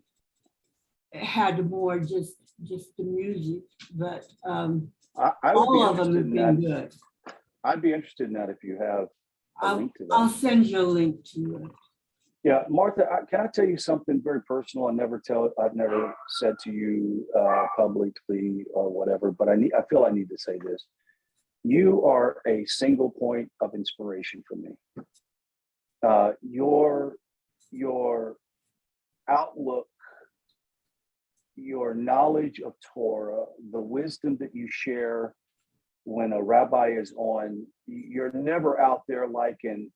Speaker 9: had more just the music, but
Speaker 4: I would
Speaker 9: all
Speaker 4: be
Speaker 9: of them
Speaker 4: interested
Speaker 9: have
Speaker 4: in
Speaker 9: been
Speaker 4: that.
Speaker 9: good.
Speaker 4: I'd be interested in that if you have a
Speaker 9: I'll,
Speaker 4: link to
Speaker 9: I'll
Speaker 4: that.
Speaker 9: send you a link to it.
Speaker 4: Yeah, Martha, can I tell you something very personal? I've never said to you publicly or whatever, but I feel I need to say this. You are a single point of inspiration for me. Your outlook, your knowledge of Torah, the wisdom that you share when a rabbi is on, you're never out there like in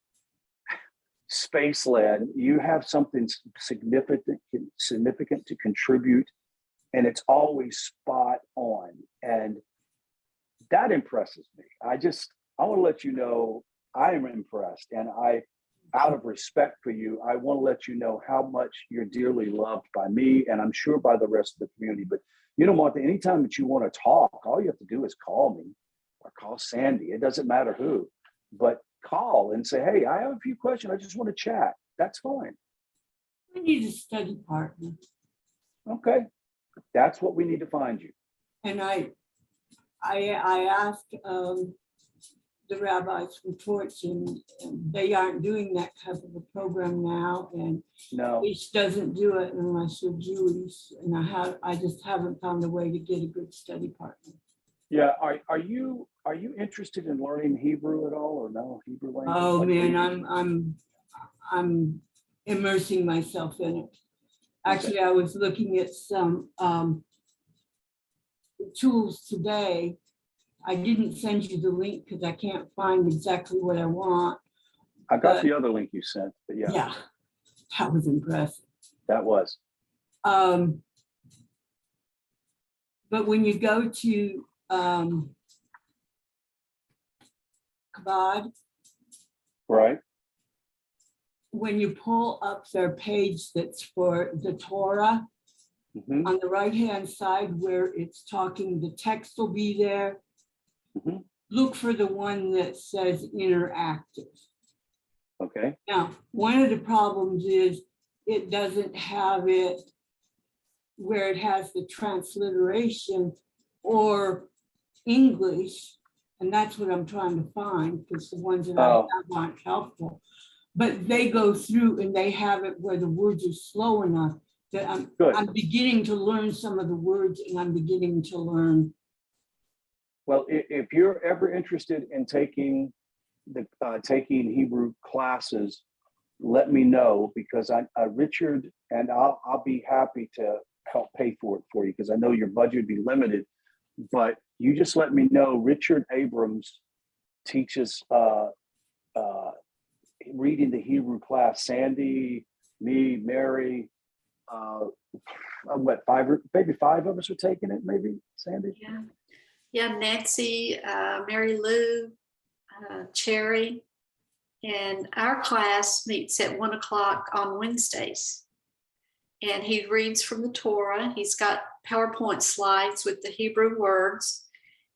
Speaker 4: space led. You have something significant to contribute, and it's always spot on. And that impresses me. I want to let you know I am impressed, and out of respect for you, I want to let you know how much you're dearly loved by me, and I'm sure by the rest of the community. But you know, Martha, anytime that you want to talk, all you have to do is call me or call Sandy. It doesn't matter who, but call and say, "Hey, I have a few questions. I just want to chat." That's fine.
Speaker 9: I need a study partner.
Speaker 4: Okay, that's what we need to find you.
Speaker 9: And I asked the rabbis from Torch, and they aren't doing that type of a program now. And
Speaker 4: No,
Speaker 9: each doesn't do it unless you're Jewish. And I just haven't found a way to get a good study partner.
Speaker 4: yeah. Are you interested in learning Hebrew at all, or no Hebrew language?
Speaker 9: Oh
Speaker 4: Like,
Speaker 9: man, I'm immersing myself in it. Actually, I was looking at some tools today. I didn't send you the link because I can't find exactly what I want.
Speaker 4: I got the other link you sent, but yeah,
Speaker 9: Yeah, that was impressive.
Speaker 4: that was.
Speaker 9: But when you go to Kabod,
Speaker 4: Right.
Speaker 9: when you pull up their page that's for the Torah,
Speaker 4: Mhm.
Speaker 9: on the right-hand side where it's talking, the text will be there.
Speaker 4: Mhm.
Speaker 9: Look for the one that says interactive.
Speaker 4: Okay.
Speaker 9: Now, one of the problems is it doesn't have it where it has the transliteration or English. And that's what I'm trying to find, because the ones that I have aren't helpful. But they go through and they have it where the words are slow enough that I'm beginning to learn some of the words, and I'm beginning to learn.
Speaker 4: Well, if you're ever interested in taking Hebrew classes, let me know, because Richard and I'll be happy to help pay for it for you, because I know your budget would be limited. But you just let me know. Richard Abrams teaches reading the Hebrew class. Sandy, me, Mary, maybe five of us are taking it. Maybe Sandy.
Speaker 2: Yeah, Nancy, Mary Lou, Cherry, and our class meets at 1 o'clock on Wednesdays. And he reads from the Torah. He's got PowerPoint slides with the Hebrew words,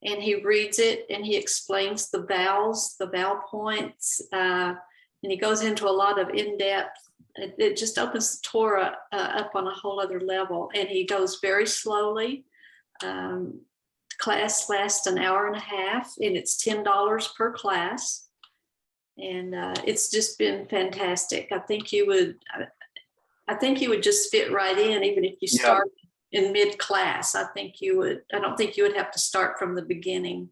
Speaker 2: and he reads it and he explains the vowels, the vowel points, and he goes into a lot of in-depth. It just opens the Torah up on a whole other level, and he goes very slowly. Class lasts an hour and a half, and it's $10 per class. And it's just been fantastic. I think you would just fit right in, even if you start in mid-class. I don't think you would have to start from the beginning.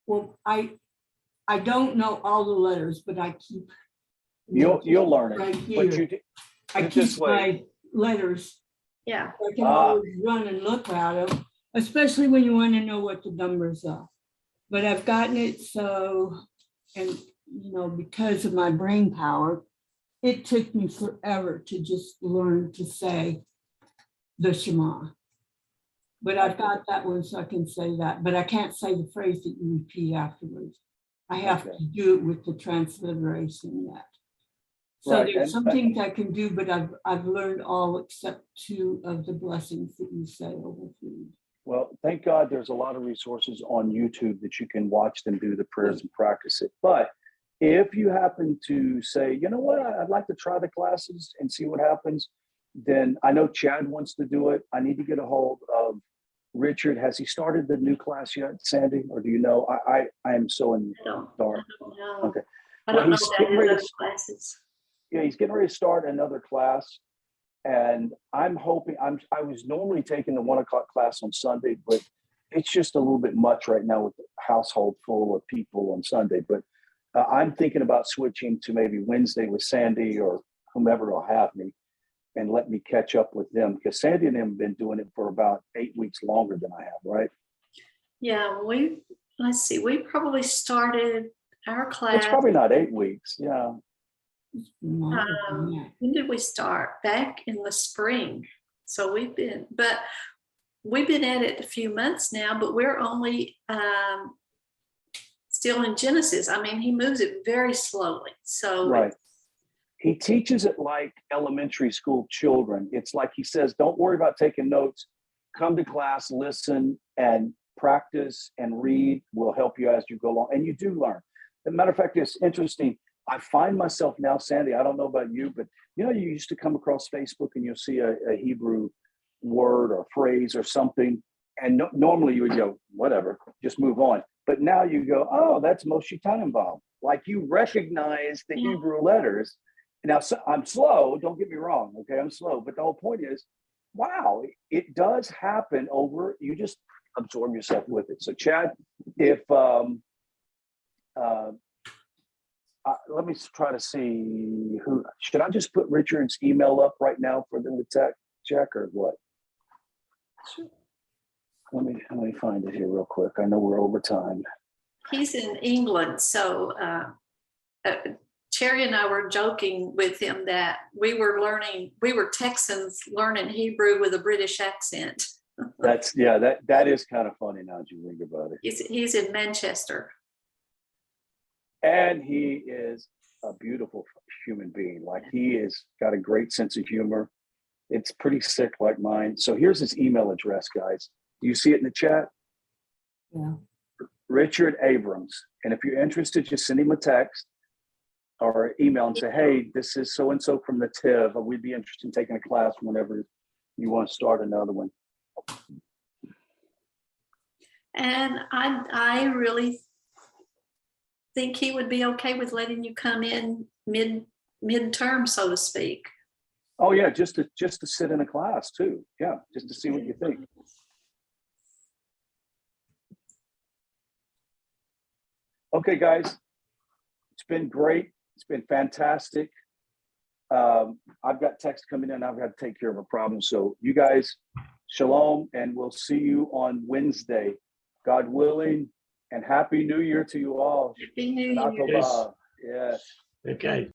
Speaker 9: Well, I don't know all the letters, but I keep.
Speaker 4: You'll learn it.
Speaker 9: Right here. I keep my letters.
Speaker 2: Yeah.
Speaker 9: I can always run and look at them, especially when you want to know what the numbers are. But I've gotten it so, and because of my brain power, it took me forever to just learn to say the Shema. But I've got that one, so I can say that. But I can't say the phrase that you repeat afterwards. I have
Speaker 4: Okay.
Speaker 9: to do it with the transliteration yet. So
Speaker 4: Right,
Speaker 9: there's
Speaker 4: and-
Speaker 9: some things I can do, but I've learned all except 2 of the blessings that you say over food.
Speaker 4: Well, thank God there's a lot of resources on YouTube that you can watch them do the prayers and practice it. But if you happen to say, you know what, I'd like to try the classes and see what happens, then I know Chad wants to do it. I need to get a hold of Richard. Has he started the new class yet, Sandy? Or do you know? I am so in
Speaker 2: I don't,
Speaker 4: dark.
Speaker 2: I don't know.
Speaker 4: Okay.
Speaker 2: I
Speaker 4: Well,
Speaker 2: don't know
Speaker 4: he's
Speaker 2: about
Speaker 4: getting
Speaker 2: his
Speaker 4: ready
Speaker 2: other
Speaker 4: to-
Speaker 2: classes.
Speaker 4: Yeah, he's getting ready to start another class. And I'm hoping, I was normally taking the 1 o'clock class on Sunday, but it's just a little bit much right now with the household full of people on Sunday. But I'm thinking about switching to maybe Wednesday with Sandy or whomever will have me and let me catch up with them, because Sandy and them have been doing it for about 8 weeks longer than I have, right?
Speaker 2: Yeah, let's see, we probably started our class.
Speaker 4: It's probably not 8 weeks. Yeah.
Speaker 9: Longer than that.
Speaker 2: When did we start? Back in the spring. So we've been at it a few months now, but we're only still in Genesis. I mean, he moves it very slowly. So
Speaker 4: Right. He teaches it like elementary school children. It's like he says, don't worry about taking notes. Come to class, listen, and practice and read. We'll help you as you go along. And you do learn. As a matter of fact, it's interesting. I find myself now, Sandy, I don't know about you, but you know, you used to come across Facebook and you'll see a Hebrew word or phrase or something. And normally you would go, whatever, just move on. But now you go, oh, that's Moshe Tannenbaum. Like you recognize the
Speaker 2: Yeah.
Speaker 4: Hebrew letters. Now, so I'm slow, don't get me wrong, okay, I'm slow. But the whole point is, wow, it does happen over, you just absorb yourself with it. So Chad, if, let me try to see who, should I just put Richard's email up right now for them to check or what?
Speaker 2: Sure.
Speaker 4: Let me find it here real quick. I know we're over time.
Speaker 2: he's in England. So Cherry and I were joking with him that we were Texans learning Hebrew with a British accent.
Speaker 4: That's, yeah, that is kind of funny now that you think about it.
Speaker 2: He's in Manchester.
Speaker 4: And he is a beautiful human being. Like he is got a great sense of humor. It's pretty sick like mine. So here's his email address, guys. Do you see it in the chat?
Speaker 9: Yeah.
Speaker 4: Richard Abrams. And if you're interested, just send him a text or email and say, hey, this is so-and-so from the TIV. We'd be interested in taking a class whenever you want to start another one.
Speaker 2: And I really think he would be okay with letting you come in mid-term, so to speak.
Speaker 4: Oh yeah, just to sit in a class too. Yeah, just to see what you think. Okay, guys, it's been great. It's been fantastic. I've got text coming in. I've got to take care of a problem. So you guys, shalom, and we'll see you on Wednesday, God willing. And Happy New Year to you all.
Speaker 2: Happy New Year.
Speaker 4: Shana Tova. Yes.
Speaker 3: Okay.